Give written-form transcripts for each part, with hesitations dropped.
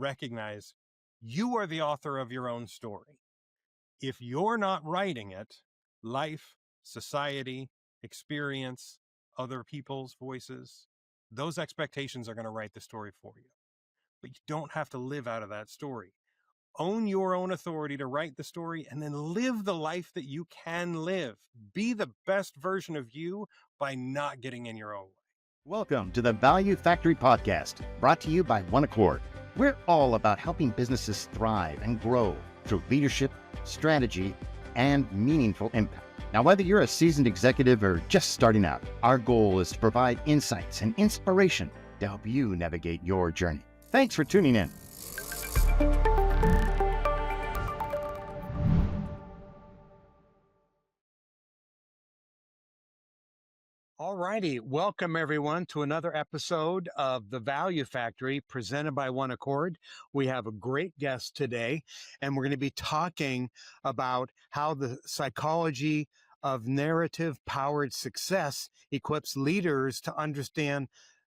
recognize you are the author of your own story. If you're not writing it, life, society, experience, other people's voices, those expectations are going to write the story for you. But you don't have to live out of that story. Own your own authority to write the story and then live the life that you can live. Be the best version of you by not getting in your own way. Welcome to the Value Factory Podcast, brought to you by OneAccord. We're all about helping businesses thrive and grow through leadership, strategy, and meaningful impact. Now, whether you're a seasoned executive or just starting out, our goal is to provide insights and inspiration to help you navigate your journey. Thanks for tuning in. All righty. Welcome, everyone, to another episode of The Value Factory presented by OneAccord. We have a great guest today, and we're going to be talking about how the psychology of narrative-powered success equips leaders to understand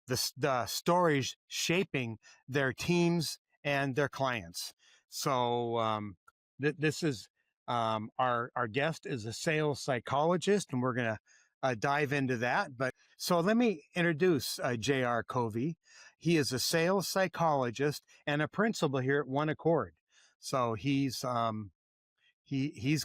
the stories shaping their teams and their clients. So this is our guest is a sales psychologist, and we're going to dive into that. But so let me introduce J.R. Covey. He is a sales psychologist and a principal here at OneAccord. So he's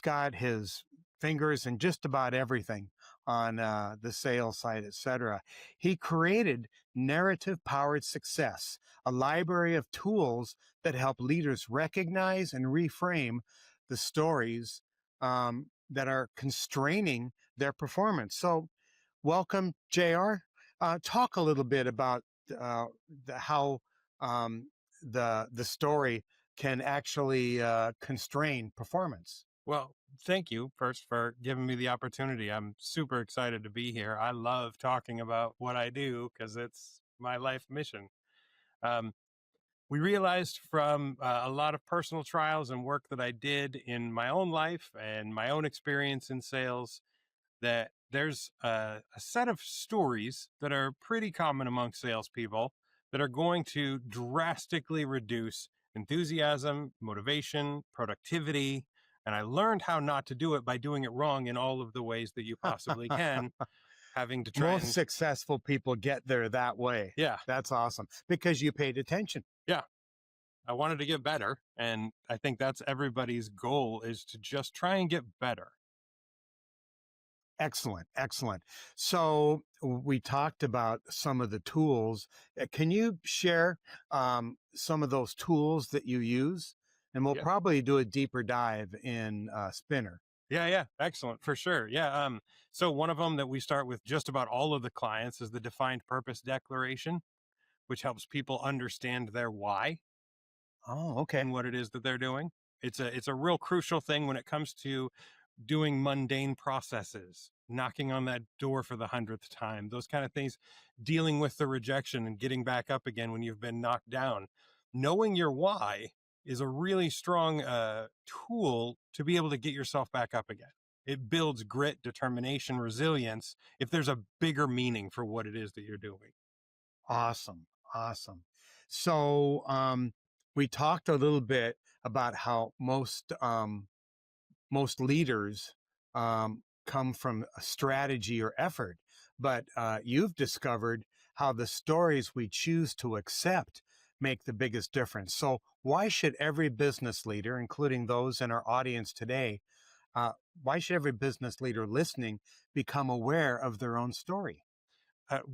got his fingers in just about everything on the sales side, etc. He created Narrative-Powered Success, a library of tools that help leaders recognize and reframe the stories that are constraining their performance. So welcome, JR. Talk a little bit about how the story can actually constrain performance. Well, thank you first for giving me the opportunity. I'm super excited to be here. I love talking about what I do because it's my life mission. We realized from a lot of personal trials and work that I did in my own life and my own experience in sales that there's a set of stories that are pretty common among salespeople that are going to drastically reduce enthusiasm, motivation, productivity. And I learned how not to do it by doing it wrong in all of the ways that you possibly can, having to try Most successful people get there that way. Yeah. That's awesome because you paid attention. Yeah. I wanted to get better. And I think that's everybody's goal, is to just try and get better. Excellent. Excellent. So we talked about some of the tools. Can you share some of those tools that you use? And we'll probably do a deeper dive in Spinner. Yeah. Excellent. For sure. Yeah. So one of them that we start with just about all of the clients is the defined purpose declaration, which helps people understand their why. Oh, okay. And what it is that they're doing. It's a real crucial thing when it comes to doing mundane processes, knocking on that door for the 100th time, those kind of things, dealing with the rejection and getting back up again when you've been knocked down. Knowing your why is a really strong tool to be able to get yourself back up again. It builds grit, determination, resilience, if there's a bigger meaning for what it is that you're doing. Awesome. Awesome. So we talked a little bit about how most leaders come from a strategy or effort, but you've discovered how the stories we choose to accept make the biggest difference. So why should every business leader, including those in our audience today, why should every business leader listening become aware of their own story?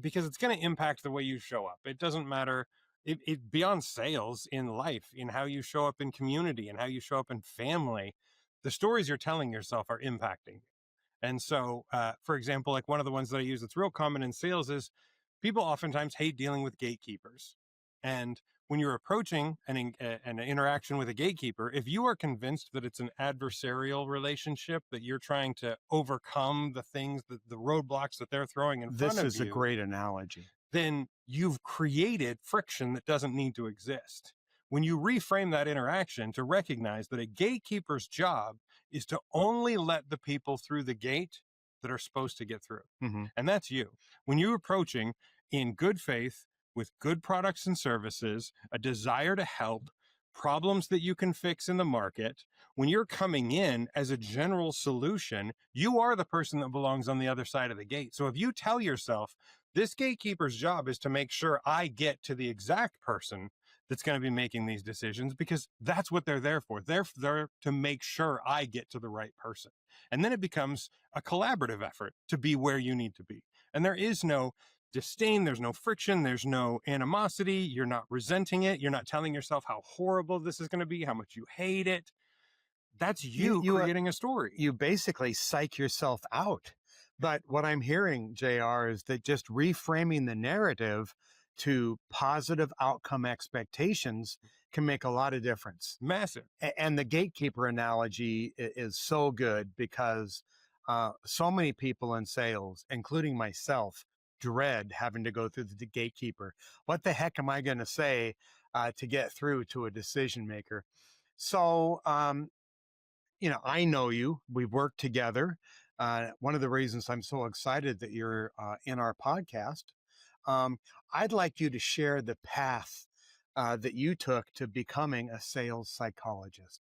Because it's going to impact the way you show up. It doesn't matter. It beyond sales, in life, in how you show up in community and how you show up in family, the stories you're telling yourself are impacting you. And so, for example, like one of the ones that I use that's real common in sales is people oftentimes hate dealing with gatekeepers. And when you're approaching an interaction with a gatekeeper, if you are convinced that it's an adversarial relationship, that you're trying to overcome the things, the roadblocks that they're throwing in front of you. This is a great analogy. Then you've created friction that doesn't need to exist. When you reframe that interaction to recognize that a gatekeeper's job is to only let the people through the gate that are supposed to get through. Mm-hmm. And that's you. When you're approaching in good faith with good products and services, a desire to help, problems that you can fix in the market. When you're coming in as a general solution, you are the person that belongs on the other side of the gate. So if you tell yourself, this gatekeeper's job is to make sure I get to the exact person that's going to be making these decisions, because that's what they're there for. They're there to make sure I get to the right person. And then it becomes a collaborative effort to be where you need to be. And there is no disdain, there's no friction, there's no animosity, you're not resenting it, you're not telling yourself how horrible this is going to be, how much you hate it. That's You you you creating a story. you basically psych yourself out. But what I'm hearing, JR, is that just reframing the narrative to positive outcome expectations can make a lot of difference. Massive. And the gatekeeper analogy is so good because so many people in sales, including myself, dread having to go through the gatekeeper. What the heck am I going to say to get through to a decision maker? So, I know you. We've worked together. One of the reasons I'm so excited that you're in our podcast, um, I'd like you to share the path that you took to becoming a sales psychologist.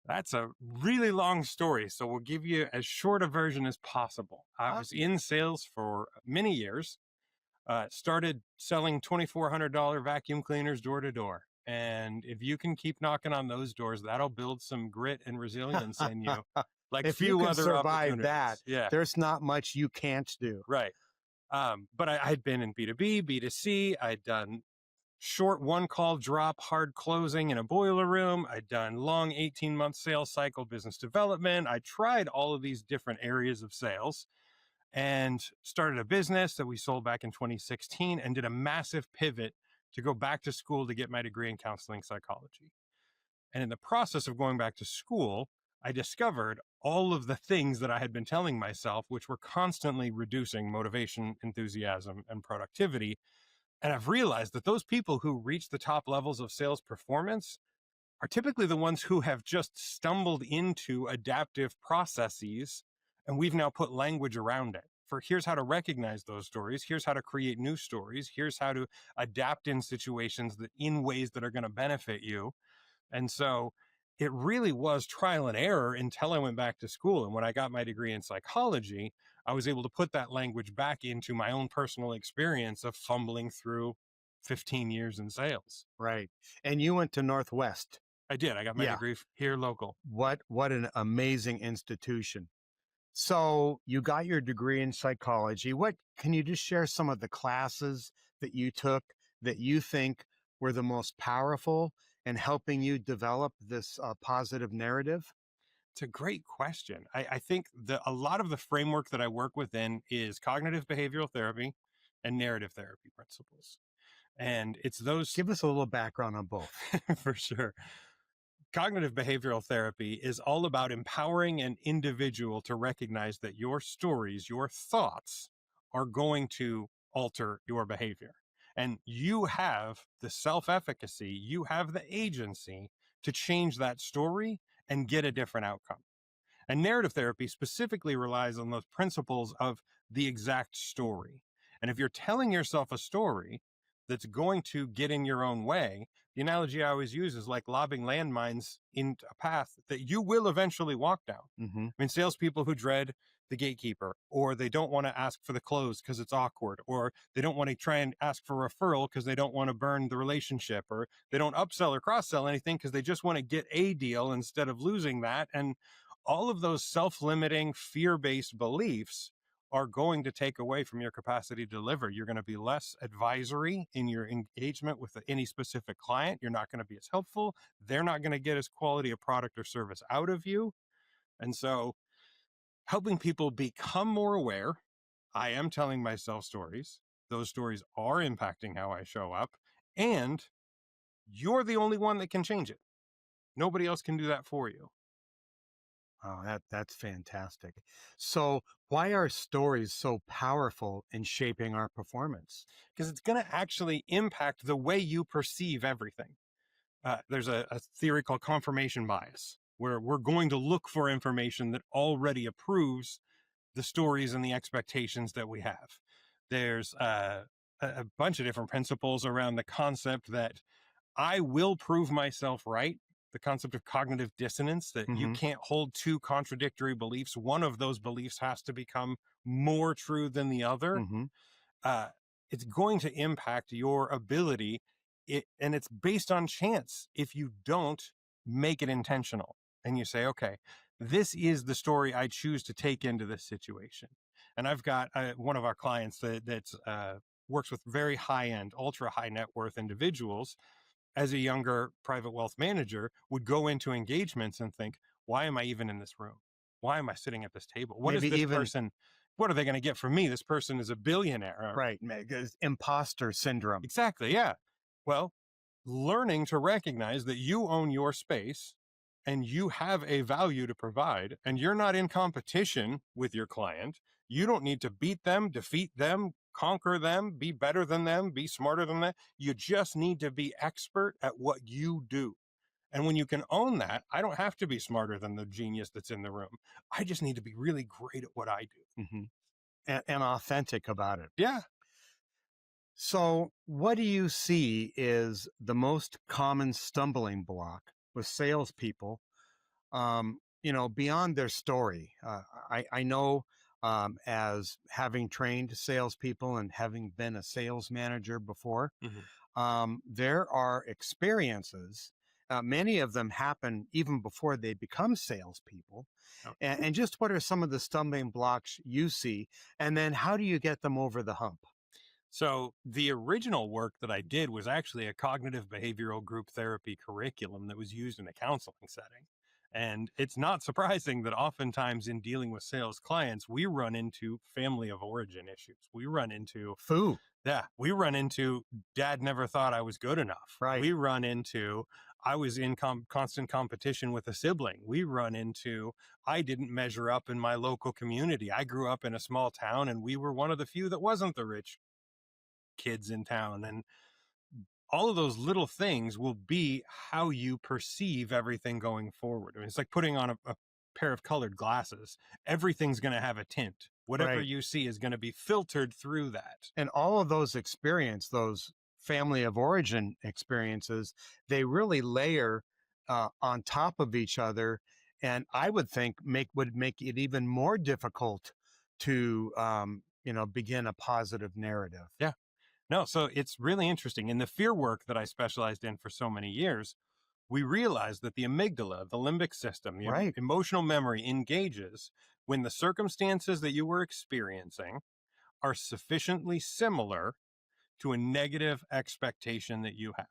That's a really long story, so we'll give you as short a version as possible. I Uh, was in sales for many years, started selling $2,400 vacuum cleaners door to door. And if you can keep knocking on those doors, that'll build some grit and resilience in you, like if you few can other survive that, opportunities. Yeah, there's not much you can't do. right. But I'd been in B2B, B2C. I'd done short one call drop, hard closing in a boiler room. I'd done long 18-month sales cycle business development. I tried all of these different areas of sales and started a business that we sold back in 2016 and did a massive pivot to go back to school to get my degree in counseling psychology. And in the process of going back to school, I discovered all of the things that I had been telling myself, which were constantly reducing motivation, enthusiasm, and productivity. And I've realized that those people who reach the top levels of sales performance are typically the ones who have just stumbled into adaptive processes. And we've now put language around it for here's how to recognize those stories. Here's how to create new stories. Here's how to adapt in situations that in ways that are going to benefit you. And so it really was trial and error until I went back to school. And when I got my degree in psychology, I was able to put that language back into my own personal experience of fumbling through 15 years in sales. Right. And you went to Northwest. I did. I got my Yeah. degree here local. What an amazing institution. So you got your degree in psychology. What can you just share some of the classes that you took that you think were the most powerful in helping you develop this positive narrative? It's a great question. I think a lot of the framework that I work within is cognitive behavioral therapy and narrative therapy principles. And it's those Give us a little background on both. for sure. Cognitive behavioral therapy is all about empowering an individual to recognize that your stories, your thoughts are going to alter your behavior. And you have the self-efficacy, you have the agency to change that story and get a different outcome. And narrative therapy specifically relies on those principles of the exact story. And if you're telling yourself a story that's going to get in your own way, the analogy I always use is like lobbing landmines into a path that you will eventually walk down. Mm-hmm. I mean, salespeople who dread the gatekeeper, or they don't want to ask for the close because it's awkward, or they don't want to try and ask for referral because they don't want to burn the relationship, or they don't upsell or cross sell anything because they just want to get a deal instead of losing that. And all of those self-limiting, fear-based beliefs are going to take away from your capacity to deliver. You're going to be less advisory in your engagement with any specific client. You're not going to be as helpful. They're not going to get as quality a product or service out of you. And so helping people become more aware, I am telling myself stories. Those stories are impacting how I show up. And you're the only one that can change it. Nobody else can do that for you. Oh, that's fantastic. So why are stories so powerful in shaping our performance? Because it's going to actually impact the way you perceive everything. There's a theory called confirmation bias, where we're going to look for information that already approves the stories and the expectations that we have. There's a bunch of different principles around the concept that I will prove myself right. The concept of cognitive dissonance, that you Hmm. can't hold two contradictory beliefs. One of those beliefs has to become more true than the other. Hmm. uh, it's going to impact your ability. And it's based on chance if you don't make it intentional and you say, okay, this is the story I choose to take into this situation. And I've got one of our clients that works with very high end, ultra high net worth individuals. As a younger private wealth manager, would go into engagements and think, why am I even in this room? Why am I sitting at this table? What is Maybe this even, person? What are they going to get from me? This person is a billionaire. right, imposter syndrome. Exactly. Yeah. Well, learning to recognize that you own your space and you have a value to provide, and you're not in competition with your client. You don't need to beat them, defeat them, conquer them, be better than them, be smarter than them. You just need to be expert at what you do. And when you can own that, I don't have to be smarter than the genius that's in the room. I just need to be really great at what I do. Hmm. And authentic about it. Yeah. So, what do you see is the most common stumbling block with salespeople? Beyond their story. I know, as having trained salespeople and having been a sales manager before, Mhm. there are experiences. Many of them happen even before they become salespeople. And just what are some of the stumbling blocks you see? And then how do you get them over the hump? So the original work that I did was actually a cognitive behavioral group therapy curriculum that was used in a counseling setting. And it's not surprising that oftentimes in dealing with sales clients, we run into family of origin issues. Foo, We run into dad never thought I was good enough. right. We run into I was in constant competition with a sibling. We run into I didn't measure up in my local community. I grew up in a small town and we were one of the few that wasn't the rich kids in town. And all of those little things will be how you perceive everything going forward. I mean, it's like putting on a pair of colored glasses. Everything's going to have a tint. Whatever Right. you see is going to be filtered through that. And all of those family of origin experiences, they really layer on top of each other, and I would think would make it even more difficult to begin a positive narrative. Yeah. No, so it's really interesting. In the fear work that I specialized in for so many years, we realized that the amygdala, the limbic system, the Right. emotional memory engages when the circumstances that you were experiencing are sufficiently similar to a negative expectation that you have.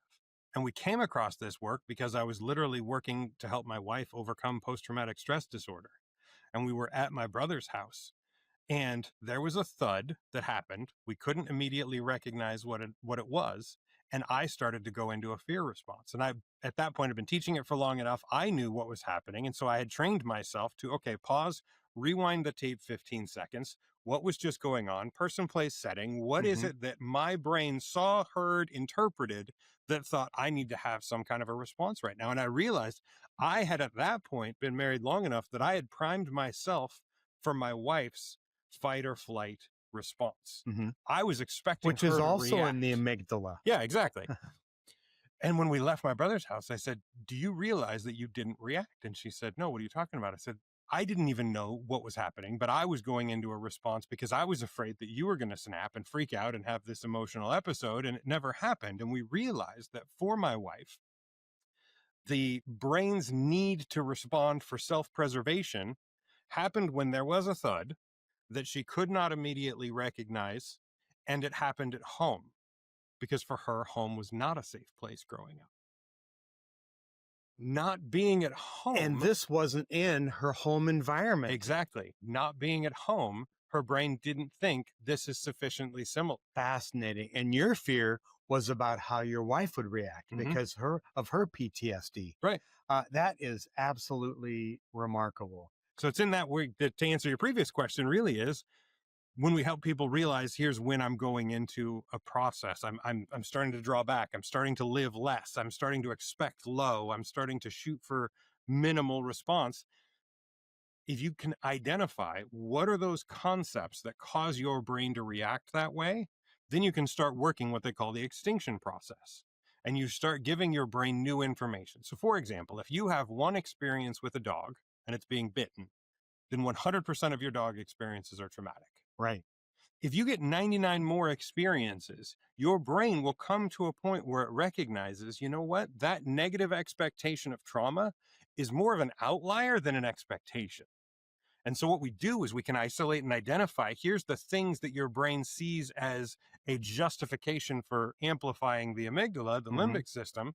And we came across this work because I was literally working to help my wife overcome post traumatic stress disorder. And we were at my brother's house and there was a thud that happened. We couldn't immediately recognize what it was, and I started to go into a fear response. And I, at that point, had been teaching it for long enough. I knew what was happening, and so I had trained myself to okay, pause, rewind the tape 15 seconds. What was just going on? Person, place, setting. What is Hmm. it that my brain saw, heard, interpreted that thought I need to have some kind of a response right now? And I realized I had at that point been married long enough that I had primed myself for my wife's fight or flight response. Hmm. I was expecting Which is her to also in the react. amygdala. Yeah, exactly. And when we left my brother's house, I said, do you realize that you didn't react? And she said, no, what are you talking about? I said, I didn't even know what was happening, but I was going into a response because I was afraid that you were going to snap and freak out and have this emotional episode. And it never happened. And we realized that for my wife, the brain's need to respond for self preservation happened when there was a thud that she could not immediately recognize, and it happened at home because for her, home was not a safe place growing up. Not being at And home, this wasn't in her home environment. exactly, not being at home, her brain didn't think this is sufficiently similar. Fascinating. And your fear was about how your wife would react Mhm. because her PTSD. Right. That is absolutely remarkable. So it's in that way that to answer your previous question really is when we help people realize here's when I'm going into a process. I'm starting to draw back. I'm starting to live less. I'm starting to expect low. I'm starting to shoot for minimal response. If you can identify what are those concepts that cause your brain to react that way, then you can start working what they call the extinction process. and you start giving your brain new information. So, for example, if you have one experience with a dog and it's being bitten, then 100% of your dog experiences are traumatic. Right. If you get 99 more experiences, your brain will come to a point where it recognizes, you know what, that negative expectation of trauma is more of an outlier than an expectation. And so what we do is we can isolate and identify, here's the things that your brain sees as a justification for amplifying the amygdala, the Mhm. limbic system,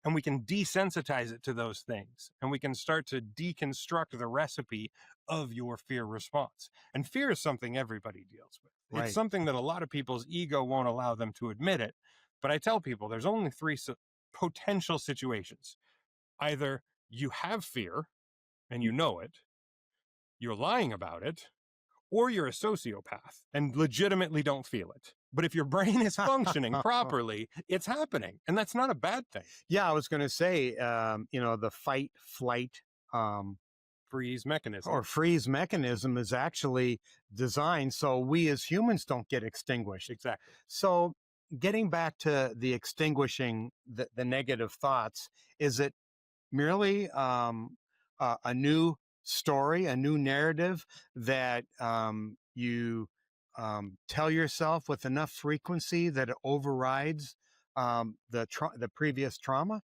and we can desensitize it to those things. And we can start to deconstruct the recipe of your fear response. And fear is something everybody deals with. It's Right. something that a lot of people's ego won't allow them to admit it. But I tell people there's only three potential situations. Either you have fear and you know it, you're lying about it, or you're a sociopath and legitimately don't feel it. But if your brain is functioning properly, it's happening. And that's not a bad thing. Yeah, I was going to say, the fight, flight, Freeze mechanism. or freeze mechanism is actually designed so we as humans don't get extinguished. Exactly. So, getting back to the extinguishing the negative thoughts, is it merely a new story, a new narrative that you tell yourself with enough frequency that it overrides the previous trauma?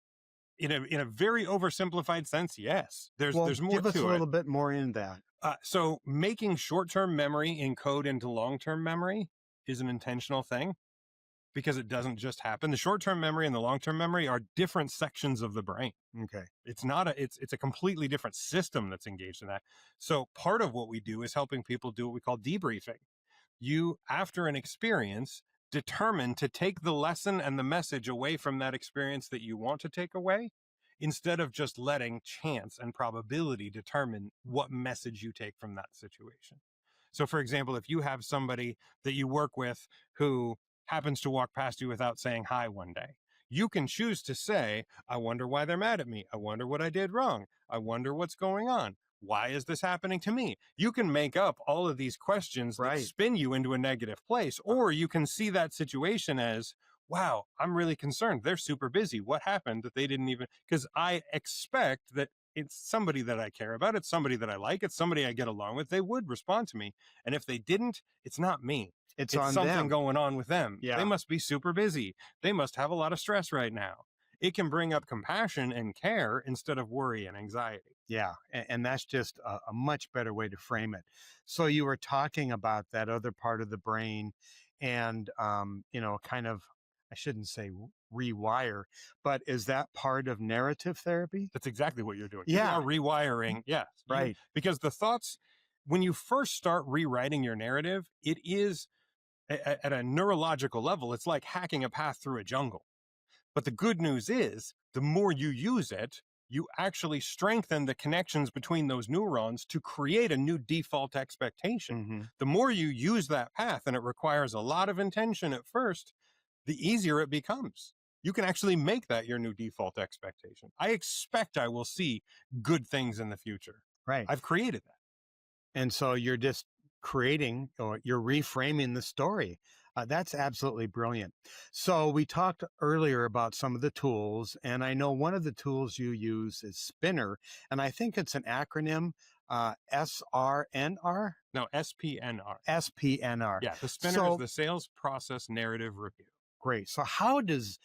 In a very oversimplified sense, yes. Well, There's more give us a to it. little bit more in that. So making short-term memory encode into long-term memory is an intentional thing because it doesn't just happen. The short-term memory and the long-term memory are different sections of the brain. Okay. It's a completely different system that's engaged in that. So part of what we do is helping people do what we call debriefing. You, after an experience, determine to take the lesson and the message away from that experience that you want to take away, instead of just letting chance and probability determine what message you take from that situation. So, for example, if you have somebody that you work with who happens to walk past you without saying hi one day, you can choose to say, I wonder why they're mad at me. I wonder what I did wrong. I wonder what's going on. Why is this happening to me? You can make up all of these questions that Right. spin you into a negative place, or you can see that situation as, wow, I'm really concerned. They're super busy. What happened that they didn't even, because I expect that it's somebody that I care about. It's somebody that I like. It's somebody I get along with. They would respond to me. And if they didn't, it's not me. It's It's on something them. going on with them. Yeah. They must be super busy. They must have a lot of stress right now. It can bring up compassion and care instead of worry and anxiety. Yeah, and that's just a much better way to frame it. So you were talking about that other part of the brain, and kind of, I shouldn't say rewire, but is that part of narrative therapy? That's exactly what you're doing. Yeah. You are rewiring. Yes. Right. Because the thoughts, when you first start rewriting your narrative, it is at a neurological level, it's like hacking a path through a jungle. But the good news is, the more you use it, you actually strengthen the connections between those neurons to create a new default expectation. Mm-hmm. The more you use that path, and it requires a lot of intention at first, the easier it becomes. You can actually make that your new default expectation. I expect I will see good things in the future. Right. I've created that. And so you're just creating, or you're reframing the story. That's absolutely brilliant. So we talked earlier about some of the tools, and I know one of the tools you use is Spinner, and I think it's an acronym, SRNR? No, SPNR. SPNR. Yeah, the Spinner So is the Sales Process Narrative Review. great. So how does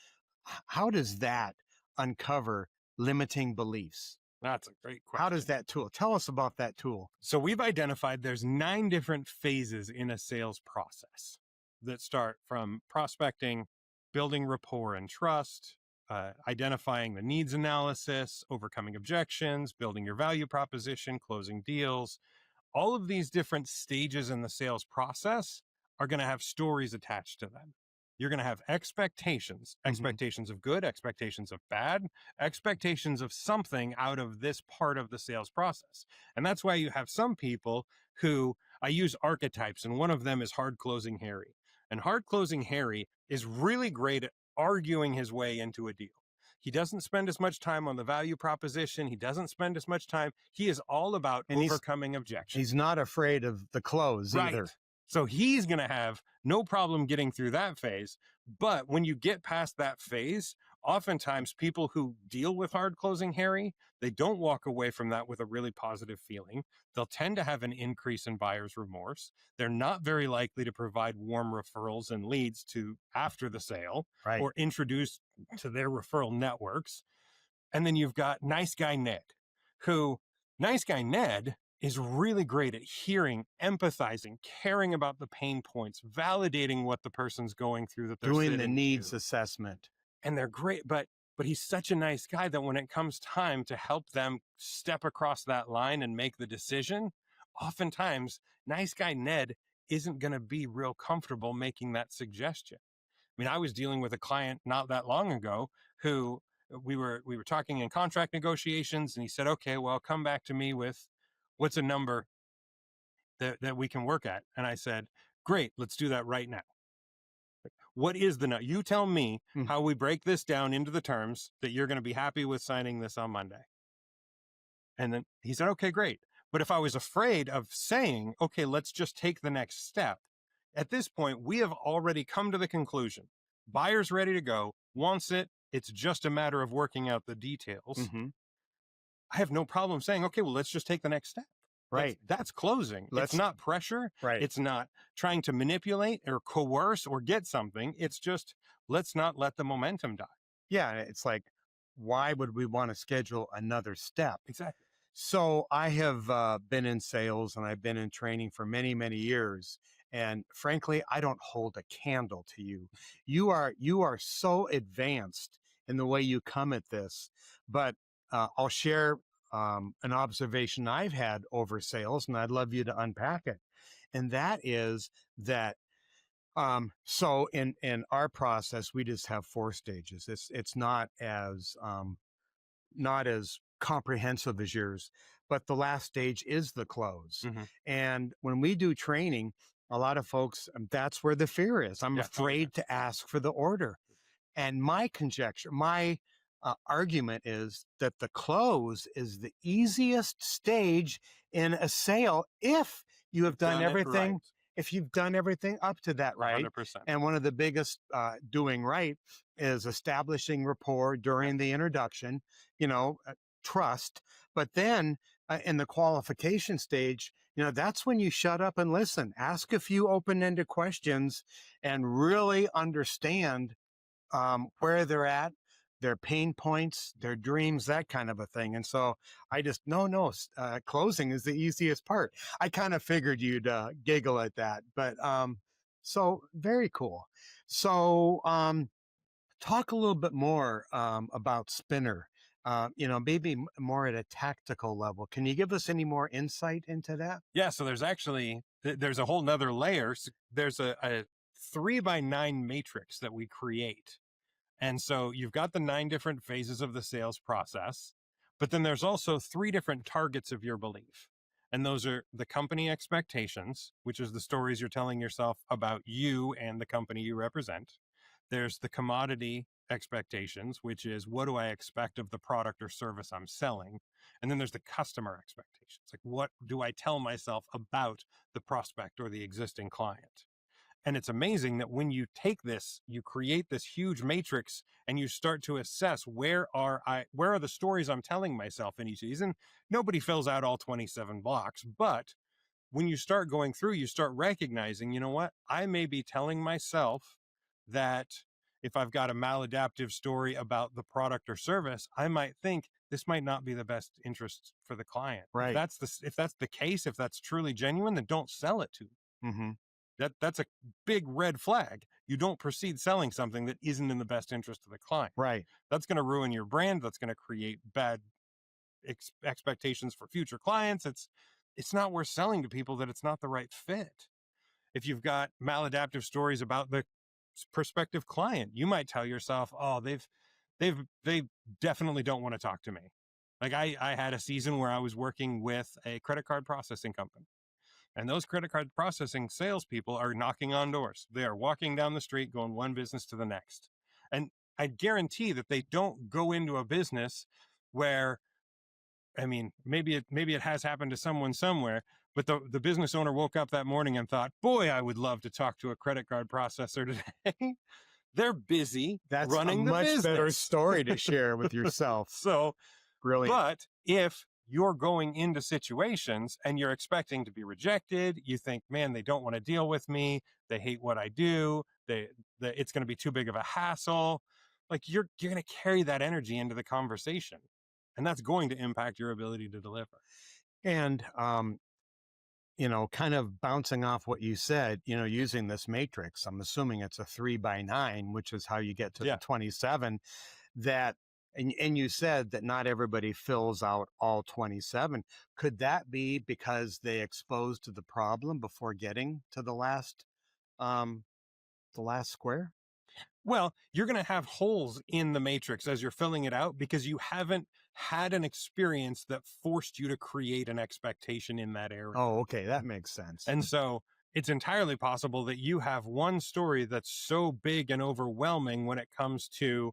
that uncover limiting beliefs? That's a great question. How does that tool? Tell us about that tool. So we've identified there's 9 different phases in a sales process that start from prospecting, building rapport and trust, identifying the needs analysis, overcoming objections, building your value proposition, closing deals. All of these different stages in the sales process are going to have stories attached to them. You're going to have expectations, expectations of good, expectations of bad, expectations of something out of this part of the sales process. And that's why you have some people who, I use archetypes, and one of them is hard closing Harry. And hard closing Harry is really great at arguing his way into a deal. He doesn't spend as much time on the value proposition. He doesn't spend as much time. He is all about overcoming objections. He's not afraid of the close either. So he's going to have no problem getting through that phase. But when you get past that phase, oftentimes people who deal with hard closing, Harry, they don't walk away from that with a really positive feeling. They'll tend to have an increase in buyer's remorse. They're not very likely to provide warm referrals and leads to after the sale Right. or introduce to their referral networks. And then you've got nice guy Ned, who nice guy Ned is really great at hearing, empathizing, caring about the pain points, validating what the person's going through that they're Doing the sitting needs to. assessment. And they're great, but he's such a nice guy that when it comes time to help them step across that line and make the decision, oftentimes nice guy Ned isn't going to be real comfortable making that suggestion. I mean, I was dealing with a client not that long ago who we were talking in contract negotiations, and he said, "Okay, well, come back to me with what's a number that we can work at." And I said, "Great, let's do that right now. What is the you tell me Mm. how we break this down into the terms that you're going to be happy with signing this on Monday." And then he said, "Okay, great." But if I was afraid of saying, "Okay, let's just take the next step," at this point, we have already come to the conclusion. Buyer's ready to go, wants it. It's just a matter of working out the details. Mm-hmm. I have no problem saying, "Okay, well, let's just take the next step." Right. That's closing. Let's It's not pressure. right. It's not trying to manipulate or coerce or get something. It's just, let's not let the momentum die. Yeah. It's like, why would we want to schedule another step? Exactly. So I have been in sales and I've been in training for many, many years. And frankly, I don't hold a candle to you. You are so advanced in the way you come at this. But I'll share an observation I've had over sales, and I'd love you to unpack it. And that is that so in our process, we just have 4 stages. It's not as comprehensive as yours, but the last stage is the close. Mm-hmm. And when we do training, a lot of folks, that's where the fear is. I'm Yeah. afraid to ask for the order. And my conjecture, my argument is that the close is the easiest stage in a sale if you have done everything. Right. If you've done everything up to that, right? 100%. And one of the biggest doing right is establishing rapport during the introduction, trust. But then in the qualification stage, that's when you shut up and listen, ask a few open-ended questions and really understand where they're at, their pain points, their dreams, that kind of a thing. And so I just, no, closing is the easiest part. I kind of figured you'd giggle at that, but so very cool. So talk a little bit more about Spinner, maybe more at a tactical level. Can you give us any more insight into that? Yeah. So there's actually, there's a whole nother layer. There's a 3x9 matrix that we create. And so you've got the 9 different phases of the sales process, but then there's also 3 different targets of your belief. And those are the company expectations, which is the stories you're telling yourself about you and the company you represent. There's the commodity expectations, which is what do I expect of the product or service I'm selling? And then there's the customer expectations. Like, what do I tell myself about the prospect or the existing client? And it's amazing that when you take this, you create this huge matrix and you start to assess where are the stories I'm telling myself in each season. Nobody fills out all 27 blocks, but when you start going through, you start recognizing, you know what? I may be telling myself that if I've got a maladaptive story about the product or service, I might think this might not be the best interest for the client. Right. If that's the case, if that's truly genuine, then don't sell it to them. Mm-hmm. That's a big red flag. You don't proceed selling something that isn't in the best interest of the client. Right. That's going to ruin your brand. That's going to create bad expectations for future clients. It's not worth selling to people that it's not the right fit. If you've got maladaptive stories about the prospective client, you might tell yourself, "Oh, they definitely don't want to talk to me." Like I had a season where I was working with a credit card processing company. And those credit card processing salespeople are knocking on doors. They are walking down the street, going one business to the next. And I guarantee that they don't go into a business where, I mean, maybe it has happened to someone somewhere, but the business owner woke up that morning and thought, "Boy, I would love to talk to a credit card processor today." They're busy That's a running the much better business. story to share with yourself. So, Brilliant. but if you're going into situations and you're expecting to be rejected, you think, man, they don't want to deal with me. They hate what I do. It's going to be too big of a hassle. Like you're going to carry that energy into the conversation, and that's going to impact your ability to deliver. And kind of bouncing off what you said, using this matrix, I'm assuming it's a 3 by 9, which is how you get to Yeah. the 27. That, and you said that not everybody fills out all 27. Could that be because they exposed to the problem before getting to um, the last square? Well, you're going to have holes in the matrix as you're filling it out because you haven't had an experience that forced you to create an expectation in that area. Oh, okay. That makes sense. And so it's entirely possible that you have one story that's so big and overwhelming when it comes to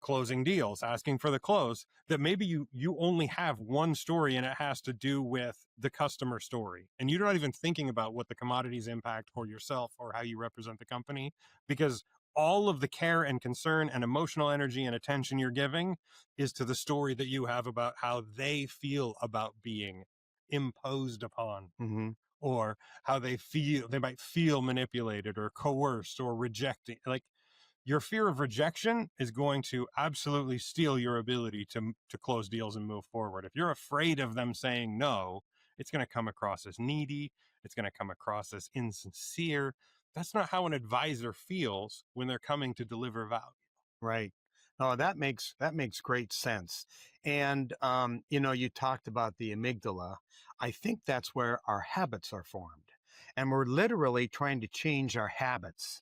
closing deals, asking for the close, that maybe you only have one story and it has to do with the customer story. And you're not even thinking about what the commodities impact or yourself or how you represent the company, because all of the care and concern and emotional energy and attention you're giving is to the story that you have about how they feel about being imposed upon, Mm-hmm. or how they might feel manipulated or coerced or rejected. Like, your fear of rejection is going to absolutely steal your ability to close deals and move forward. If you're afraid of them saying no, it's going to come across as needy. It's going to come across as insincere. That's not how an advisor feels when they're coming to deliver value. Right. Oh, that makes great sense. And you talked about the amygdala. I think that's where our habits are formed. And we're literally trying to change our habits,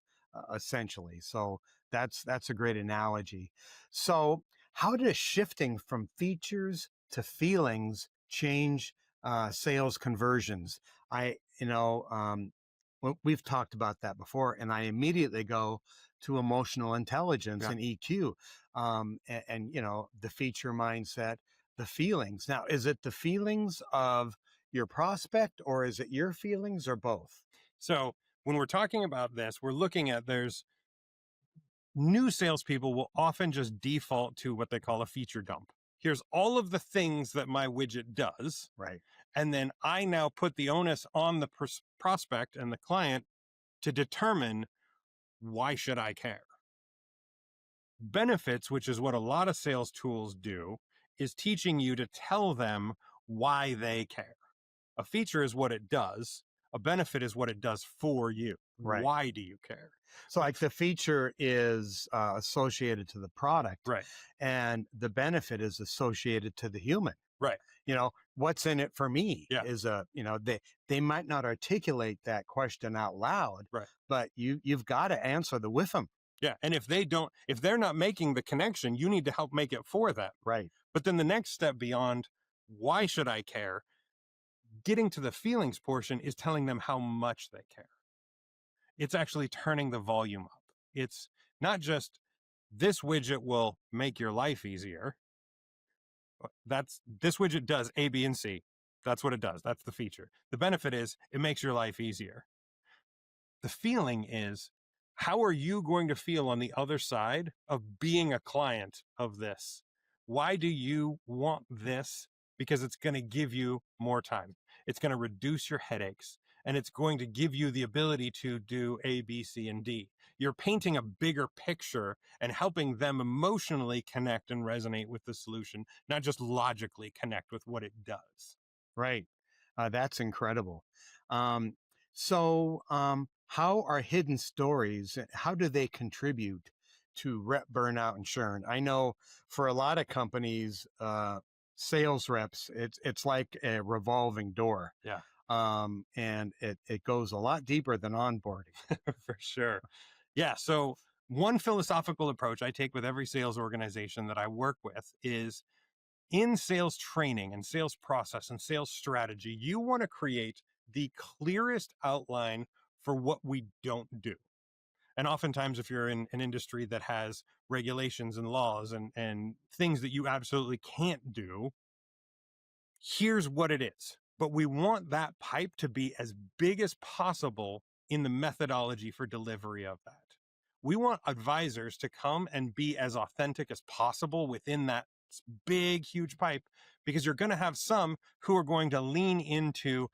essentially. So that's a great analogy. So how does shifting from features to feelings change sales conversions? I, we've talked about that before, and I immediately go to emotional intelligence Yeah. and EQ, the feature mindset, the feelings. Now, is it the feelings of your prospect, or is it your feelings, or both? So when we're talking about this, we're looking at there's new salespeople will often just default to what they call a feature dump. Here's all of the things that my widget does. Right. And then I now put the onus on the prospect and the client to determine, why should I care? Benefits, which is what a lot of sales tools do, is teaching you to tell them why they care. A feature is what it does. A benefit is what it does for you. Right. Why do you care? So, like, the feature is associated to the product, Right. and the benefit is associated to the human. Right. What's in it for me Yeah. is they might not articulate that question out loud, Right. but you've got to answer the with them. Yeah. And if they're not making the connection, you need to help make it for them. Right. But then the next step beyond why should I care, getting to the feelings portion, is telling them how much they care. It's actually turning the volume up. It's not just, this widget will make your life easier. This widget does A, B, and C. That's what it does. That's the feature. The benefit is it makes your life easier. The feeling is, how are you going to feel on the other side of being a client of this? Why do you want this? Because it's going to give you more time. It's going to reduce your headaches, and it's going to give you the ability to do A, B, C, and D. You're painting a bigger picture and helping them emotionally connect and resonate with the solution, not just logically connect with what it does. Right. That's incredible. Um, how are hidden stories? How do they contribute to rep burnout and churn? I know for a lot of companies, sales reps, it's like a revolving door. Yeah. And it goes a lot deeper than onboarding. For sure. Yeah. So one philosophical approach I take with every sales organization that I work with is, in sales training and sales process and sales strategy, you want to create the clearest outline for what we don't do. And oftentimes, if you're in an industry that has regulations and laws and things that you absolutely can't do, here's what it is. But we want that pipe to be as big as possible in the methodology for delivery of that. We want advisors to come and be as authentic as possible within that big, huge pipe, because you're going to have some who are going to lean into,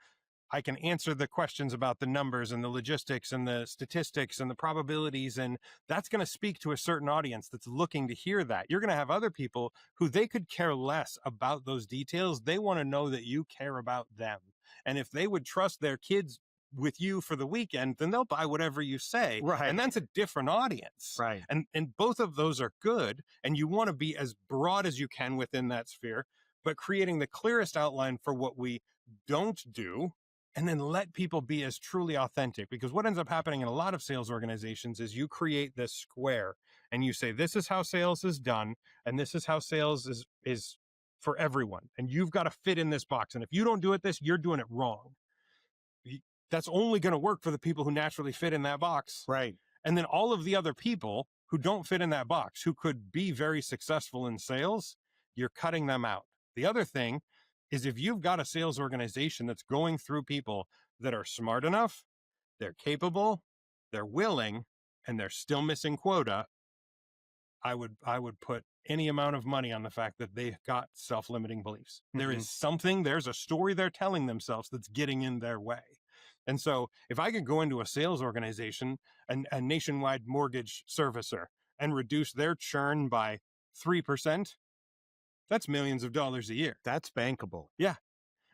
I can answer the questions about the numbers and the logistics and the statistics and the probabilities. And that's going to speak to a certain audience that's looking to hear that. You're going to have other people who they could care less about those details. They want to know that you care about them. And if they would trust their kids with you for the weekend, then they'll buy whatever you say. Right. And that's a different audience. Right. And both of those are good. And you want to be as broad as you can within that sphere, but creating the clearest outline for what we don't do, and then let people be as truly authentic. Because what ends up happening in a lot of sales organizations is you create this square and you say, this is how sales is done. And this is how sales is for everyone. And you've got to fit in this box. And if you don't do it this, you're doing it wrong. That's only going to work for the people who naturally fit in that box. Right. And then all of the other people who don't fit in that box, who could be very successful in sales, you're cutting them out. The other thing is, if you've got a sales organization that's going through people that are smart enough, they're capable, they're willing, and they're still missing quota, I would put any amount of money on the fact that they got self-limiting beliefs. Mm-hmm. There is something, there's a story they're telling themselves that's getting in their way. And so if I could go into a sales organization, a nationwide mortgage servicer, and reduce their churn by 3%, that's millions of dollars a year. That's bankable. Yeah.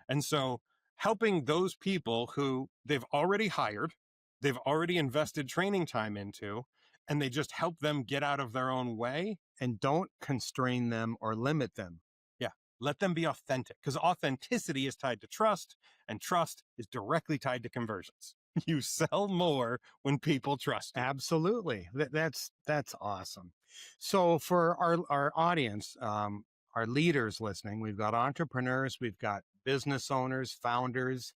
And so helping those people who they've already hired, they've already invested training time into, and they just help them get out of their own way. And don't constrain them or limit them. Yeah. Let them be authentic, because authenticity is tied to trust, and trust is directly tied to conversions. You sell more when people trust you. Absolutely. That's awesome. So for our audience, our leaders listening, we've got entrepreneurs, we've got business owners, founders.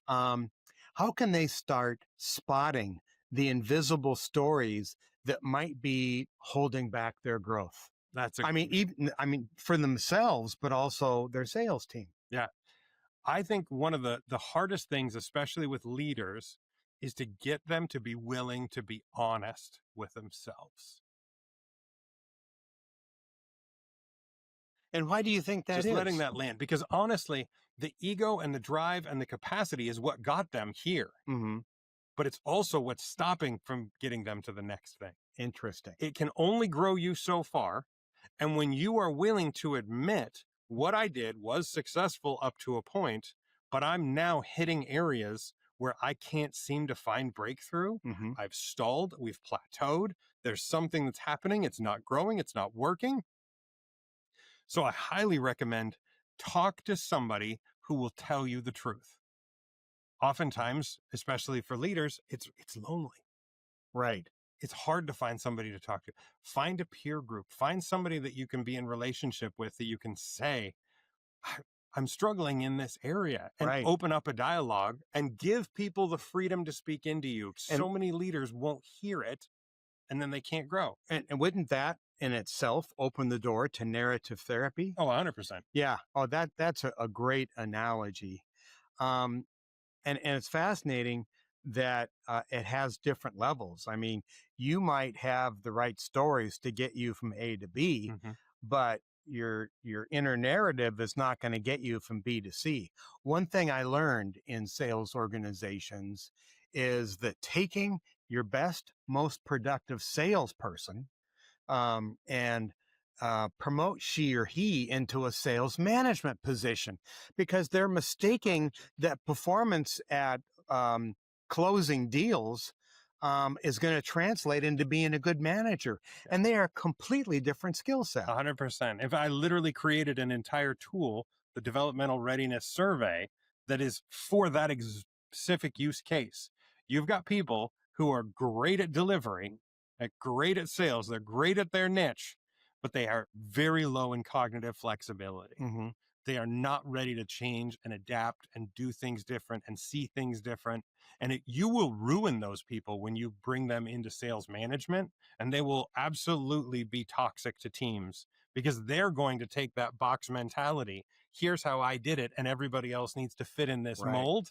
How can they start spotting the invisible stories that might be holding back their growth? I mean, for themselves, but also their sales team. Yeah. I think one of the hardest things, especially with leaders, is to get them to be willing to be honest with themselves. And why do you think that is? Just letting that land. Because honestly, the ego and the drive and the capacity is what got them here. Mm-hmm. But it's also what's stopping from getting them to the next thing. Interesting. It can only grow you so far. And when you are willing to admit, what I did was successful up to a point, but I'm now hitting areas where I can't seem to find breakthrough. Mm-hmm. I've stalled. We've plateaued. There's something that's happening. It's not growing. It's not working. So I highly recommend talk to somebody who will tell you the truth. Oftentimes, especially for leaders, it's lonely. Right. It's hard to find somebody to talk to. Find a peer group. Find somebody that you can be in relationship with, that you can say, I'm struggling in this area, and right. Open up a dialogue and give people the freedom to speak into you. So many leaders won't hear it, and then they can't grow. And wouldn't that in itself open the door to narrative therapy? Oh, 100%. Yeah. Oh, that's a great analogy. And it's fascinating that it has different levels. I mean, you might have the right stories to get you from A to B, mm-hmm. but your inner narrative is not going to get you from B to C. One thing I learned in sales organizations is that taking your best, most productive salesperson and promote she or he into a sales management position, because they're mistaking that performance at closing deals is going to translate into being a good manager. Yeah. And they are completely different skill set. 100%. If I literally created an entire tool, the developmental readiness survey, that is for that specific use case, you've got people who are great at delivering, great at sales, they're great at their niche, but they are very low in cognitive flexibility. Mm-hmm. They are not ready to change and adapt and do things different and see things different. And you will ruin those people when you bring them into sales management, and they will absolutely be toxic to teams, because they're going to take that box mentality. Here's how I did it, and everybody else needs to fit in this mold.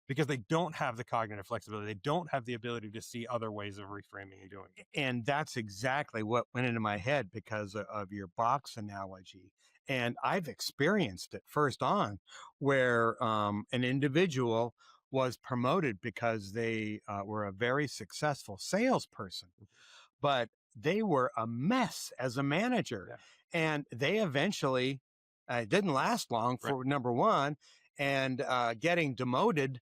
because they don't have the cognitive flexibility. They don't have the ability to see other ways of reframing and doing it. And that's exactly what went into my head because of your box analogy. And I've experienced it first on where an individual was promoted because they were a very successful salesperson, but they were a mess as a manager. Yeah. And they eventually, it didn't last long Right. for number one, and getting demoted.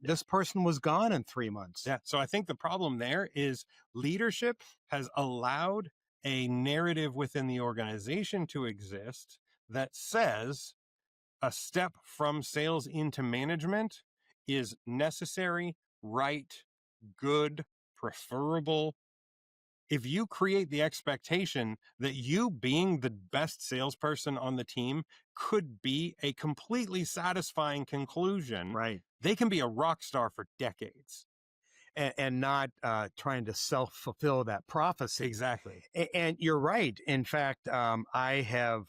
This person was gone in 3 months. Yeah. So I think the problem there is leadership has allowed a narrative within the organization to exist that says a step from sales into management is necessary, right, good, preferable. If you create the expectation that you being the best salesperson on the team could be a completely satisfying conclusion, Right. they can be a rock star for decades. And not trying to self fulfill that prophecy. Exactly. And you're right. In fact, I have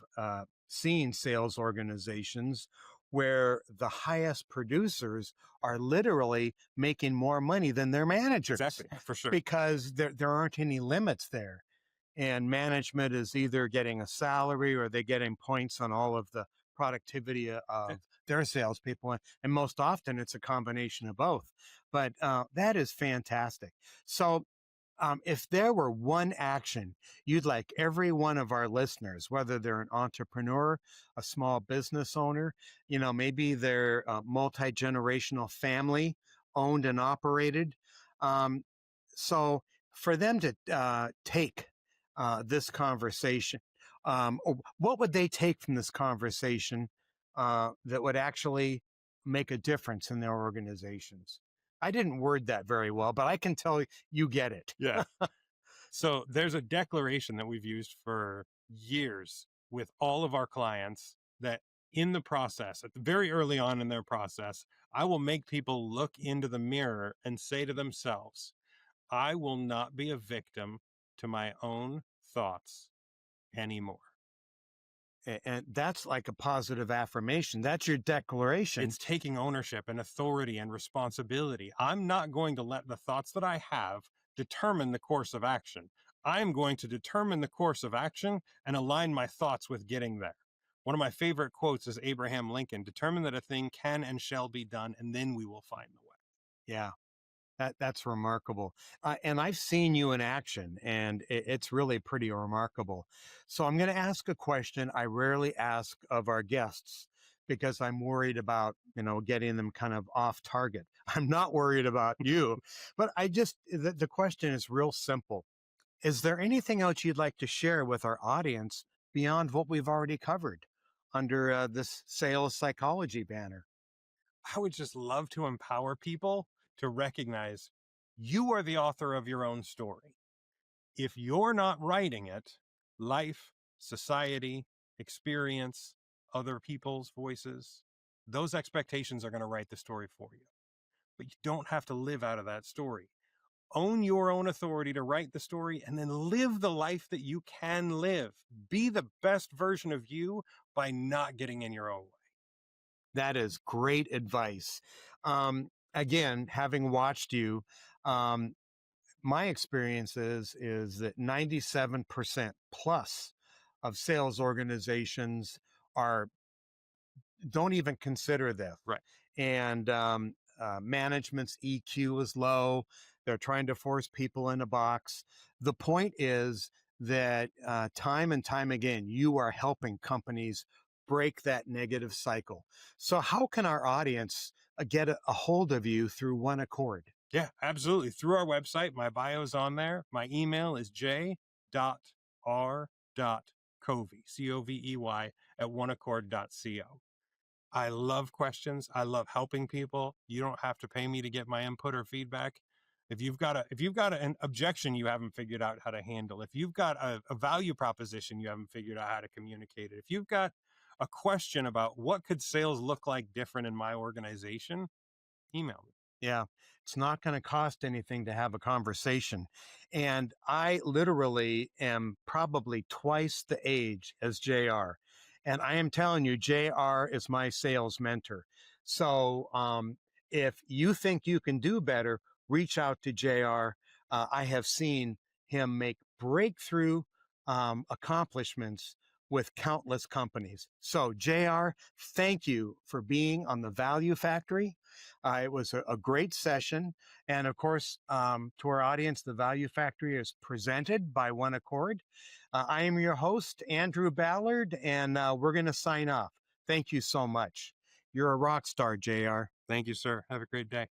seen sales organizations where the highest producers are literally making more money than their managers. Exactly. For sure. Because there aren't any limits there. And management is either getting a salary or they're getting points on all of the productivity of their salespeople. And most often it's a combination of both. But that is fantastic. So, if there were one action you'd like every one of our listeners, whether they're an entrepreneur, a small business owner, maybe they're a multi-generational family owned and operated. Um, so for them to take this conversation, what would they take from this conversation that would actually make a difference in their organizations? I didn't word that very well, but I can tell you get it. Yeah. So there's a declaration that we've used for years with all of our clients that in the process, at the very early on in their process, I will make people look into the mirror and say to themselves, I will not be a victim to my own thoughts anymore. And that's like a positive affirmation. That's your declaration. It's taking ownership and authority and responsibility. I'm not going to let the thoughts that I have determine the course of action. I'm going to determine the course of action and align my thoughts with getting there. One of my favorite quotes is Abraham Lincoln: determine that a thing can and shall be done, and then we will find the way. Yeah. That's remarkable. And I've seen you in action, and it's really pretty remarkable. So I'm going to ask a question I rarely ask of our guests because I'm worried about, getting them kind of off target. I'm not worried about you, but the question is real simple. Is there anything else you'd like to share with our audience beyond what we've already covered under this sales psychology banner? I would just love to empower people to recognize you are the author of your own story. If you're not writing it, life, society, experience, other people's voices, those expectations are going to write the story for you. But you don't have to live out of that story. Own your own authority to write the story and then live the life that you can live. Be the best version of you by not getting in your own way. That is great advice. Again, having watched you, um, my experience is that 97% plus of sales organizations are don't even consider this. Right. And management's EQ is low. They're trying to force people in a box. The point is that time and time again, you are helping companies break that negative cycle. So, how can our audience get a hold of you through OneAccord? Yeah, absolutely. Through our website, my bio is on there. My email is j.r.covey, C-O-V-E-Y, at oneaccord.co. I love questions. I love helping people. You don't have to pay me to get my input or feedback. If you've got an objection you haven't figured out how to handle, if you've got a value proposition you haven't figured out how to communicate it, if you've got a question about what could sales look like different in my organization, email me. Yeah, it's not going to cost anything to have a conversation. And I literally am probably twice the age as JR. And I am telling you, JR is my sales mentor. So If you think you can do better, reach out to JR. I have seen him make breakthrough accomplishments with countless companies. So, JR, thank you for being on the Value Factory. It was a great session. And of course, to our audience, the Value Factory is presented by OneAccord. I am your host, Andrew Ballard, and we're going to sign off. Thank you so much. You're a rock star, JR. Thank you, sir. Have a great day.